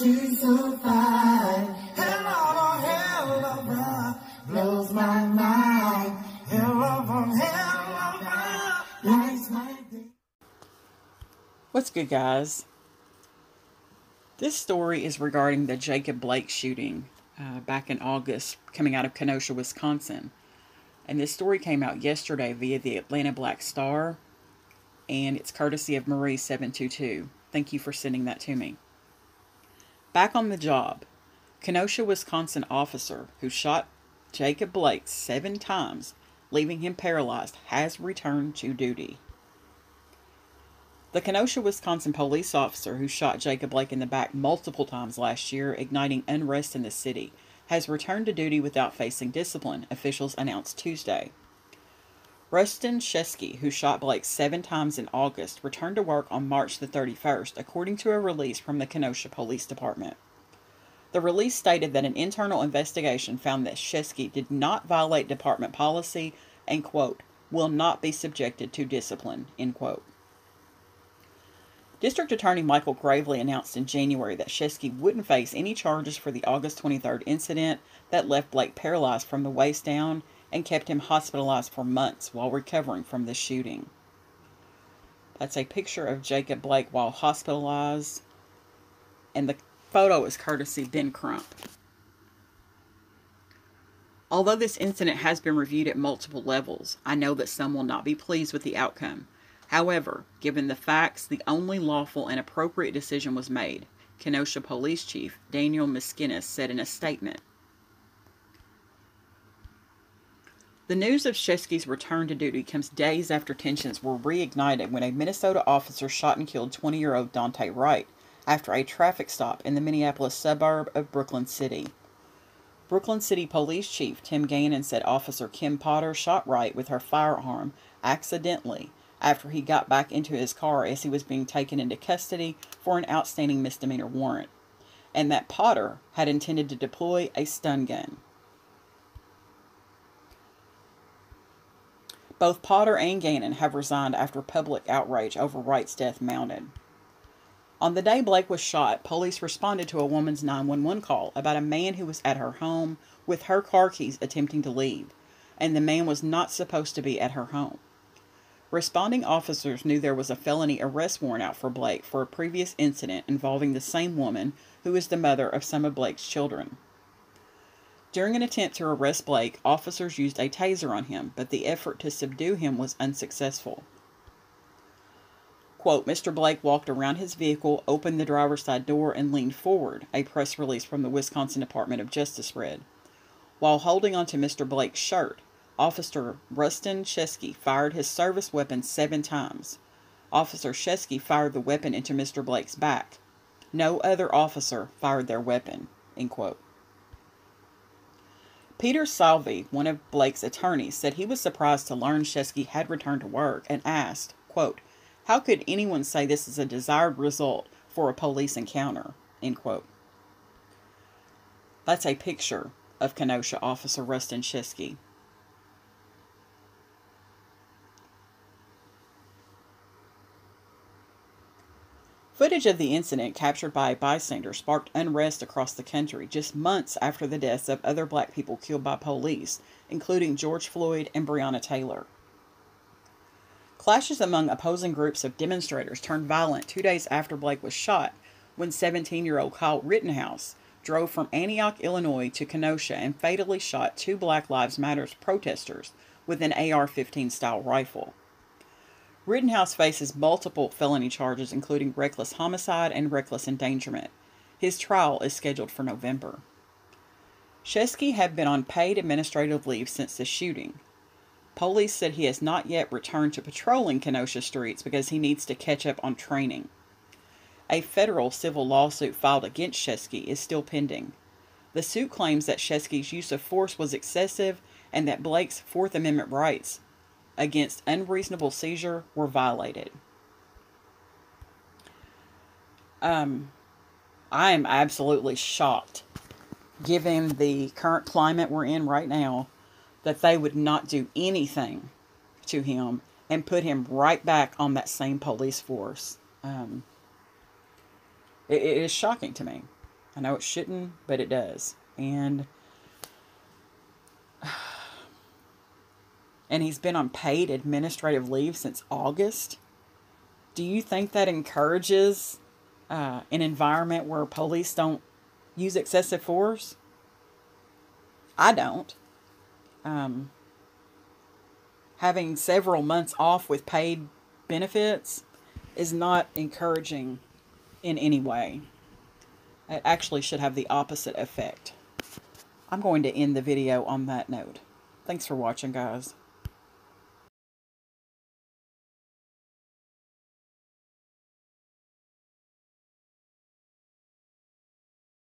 She's so fine. Hell of a blows my mind. Hell of a lights my day. What's good, guys? This story is regarding the Jacob Blake shooting back in August, coming out of Kenosha, Wisconsin. And this story came out yesterday via the Atlanta Black Star, and it's courtesy of Marie722. Thank you for sending that to me. Back on the job, Kenosha, Wisconsin officer who shot Jacob Blake 7 times, leaving him paralyzed, has returned to duty. The Kenosha, Wisconsin police officer who shot Jacob Blake in the back multiple times last year, igniting unrest in the city, has returned to duty without facing discipline, officials announced Tuesday. Rustin Sheskey, who shot Blake 7 times in August, returned to work on March the 31st, according to a release from the Kenosha Police Department. The release stated that an internal investigation found that Sheskey did not violate department policy and, quote, will not be subjected to discipline, end quote. District Attorney Michael Gravely announced in January that Sheskey wouldn't face any charges for the August 23rd incident that left Blake paralyzed from the waist down and kept him hospitalized for months while recovering from the shooting. That's a picture of Jacob Blake while hospitalized, and the photo is courtesy Ben Crump. Although this incident has been reviewed at multiple levels, I know that some will not be pleased with the outcome. However, given the facts, the only lawful and appropriate decision was made, Kenosha Police Chief Daniel Miskinnis said in a statement. The news of Sheskey's return to duty comes days after tensions were reignited when a Minnesota officer shot and killed 20-year-old Dante Wright after a traffic stop in the Minneapolis suburb of Brooklyn City. Brooklyn City Police Chief Tim Gannon said Officer Kim Potter shot Wright with her firearm accidentally after he got back into his car as he was being taken into custody for an outstanding misdemeanor warrant, and that Potter had intended to deploy a stun gun. Both Potter and Gannon have resigned after public outrage over Wright's death mounted. On the day Blake was shot, police responded to a woman's 911 call about a man who was at her home with her car keys attempting to leave, and the man was not supposed to be at her home. Responding officers knew there was a felony arrest warrant out for Blake for a previous incident involving the same woman who is the mother of some of Blake's children. During an attempt to arrest Blake, officers used a taser on him, but the effort to subdue him was unsuccessful. Quote, Mr. Blake walked around his vehicle, opened the driver's side door, and leaned forward, a press release from the Wisconsin Department of Justice read. While holding onto Mr. Blake's shirt, Officer Rustin Sheskey fired his service weapon 7 times. Officer Sheskey fired the weapon into Mr. Blake's back. No other officer fired their weapon, end quote. Peter Salvi, one of Blake's attorneys, said he was surprised to learn Sheskey had returned to work and asked, quote, how could anyone say this is a desired result for a police encounter, end quote. That's a picture of Kenosha Officer Rustin Sheskey. Footage of the incident captured by a bystander sparked unrest across the country just months after the deaths of other black people killed by police, including George Floyd and Breonna Taylor. Clashes among opposing groups of demonstrators turned violent 2 days after Blake was shot when 17-year-old Kyle Rittenhouse drove from Antioch, Illinois to Kenosha and fatally shot 2 Black Lives Matter protesters with an AR-15 style rifle. Rittenhouse faces multiple felony charges, including reckless homicide and reckless endangerment. His trial is scheduled for November. Sheskey had been on paid administrative leave since the shooting. Police said he has not yet returned to patrolling Kenosha streets because he needs to catch up on training. A federal civil lawsuit filed against Sheskey is still pending. The suit claims that Sheskey's use of force was excessive and that Blake's Fourth Amendment rights against unreasonable seizure were violated. I am absolutely shocked, given the current climate we're in right now, that they would not do anything to him and put him right back on that same police force. It is shocking to me. I know it shouldn't, but it does. And he's been on paid administrative leave since August. Do you think that encourages an environment where police don't use excessive force? I don't. Having several months off with paid benefits is not encouraging in any way. It actually should have the opposite effect. I'm going to end the video on that note. Thanks for watching, guys.